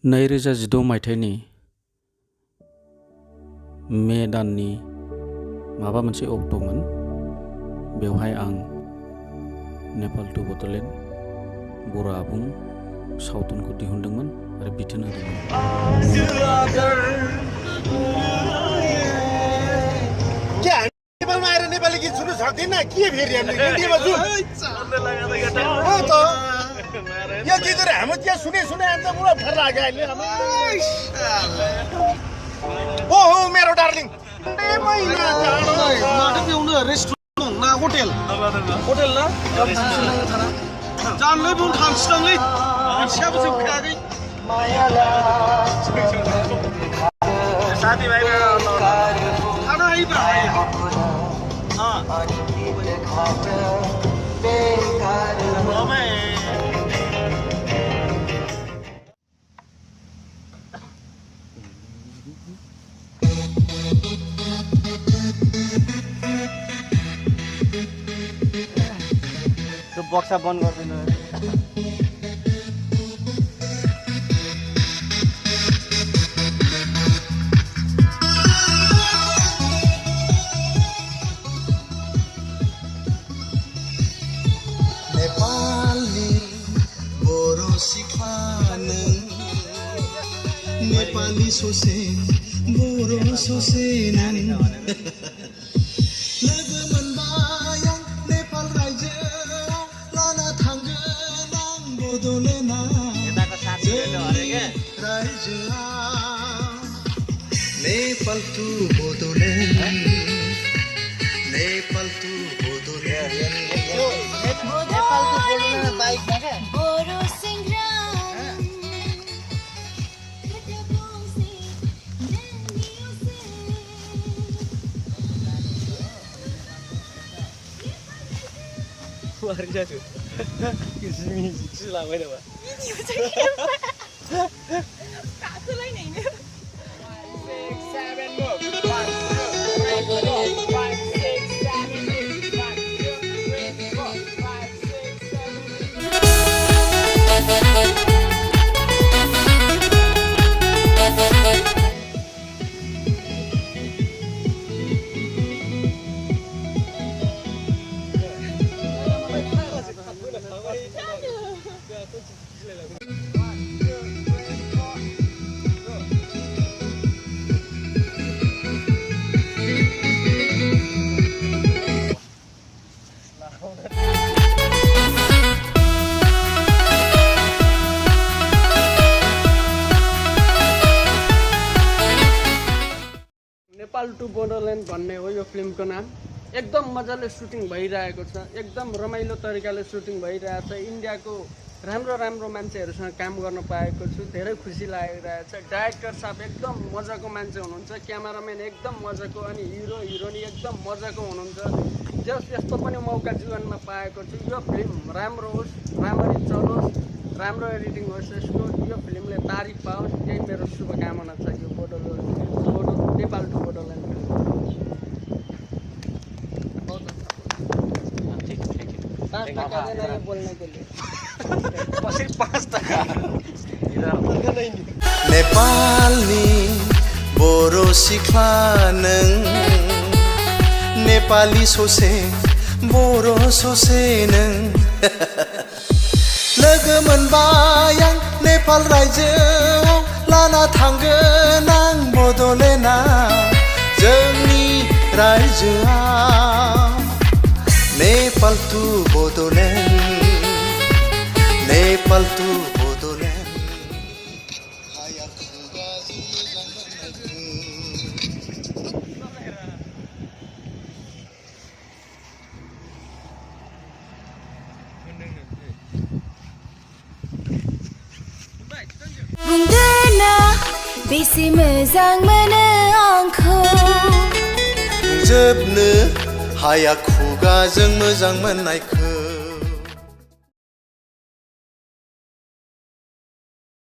2016 मायथाइनि मे दाननि माबा मोनसे अक्ट'मोन बेवहाय आं नेपाल टु बड'लेण्ड बर' आबुं सावथुनखौ दिहुनदोंमोन आरो बिथोन होदोंमोन। नेपालमा आएर नेपाली गीत सुन्नु सक्दैन के फेरि हामीले हिन्दीमा जाउँ यो गीतहरु हाम्रो त्यहाँ सुने अन्त मलाई ठर लाग्यो अहिले ओहो मेरो डार्लिङ रेस्टुरेन्ट ना होटेल ना जानलै बुं थांसिदांलै इसेयाबो जोबखायाखै साथीभाइ थानो हायोब्रा त्यो बक्सा बन्द गर्दैन नेपाली बरो सिख्लानो नेपाली ससे बरो ससे लोगो मोनबाय आं नेपाल रायजोआव लाना थांगोन आं बड'लेण्डआव रायजोआव नेपाल टु बड'लेण्ड नेपाल टु बड'लेण्ड बाइकमा क्या नेपाल टु बोडोल्यान्ड भन्ने हो यो फिल्मको नाम। एकदम मजाले सुटिङ भइरहेको छ, एकदम रमाइलो तरिकाले सुटिङ भइरहेछ। इन्डियाको राम्रो मान्छेहरूसँग काम गर्न पाएको छु, धेरै खुसी लागिरहेछ। डाइरेक्टर साहब एकदम मजाको मान्छे हुनुहुन्छ, क्यामेराम्यान एकदम मजाको, अनि हिरो हिरोइनी एकदम मजाको हुनुहुन्छ। यस्तो पनि मौका जीवनमा पाएको छु। यो फिल्म राम्रो होस्, राम्ररी चलोस्, राम्रो एडिटिङ होस्, यसको यो फिल्मले तारिफ पाओस्, यही मेरो शुभकामना छ। यो नेपाल टु बोडोल्यान्ड नेपालनि बर' सिख्ला नों नेपाली ससे बर' ससे नों लोगो मोनबाय आं नेपाल रायजोआव लाना थांगोन आं बड'लेण्डआव जोंनि रायजोआव नेपाल टु बड'लेण्ड नेपाल टु बड'लेण्ड बुंदोना बेसे मोजां मोनो आंखौ जोबनो हाया खुगाजों मोजां मोननायखौ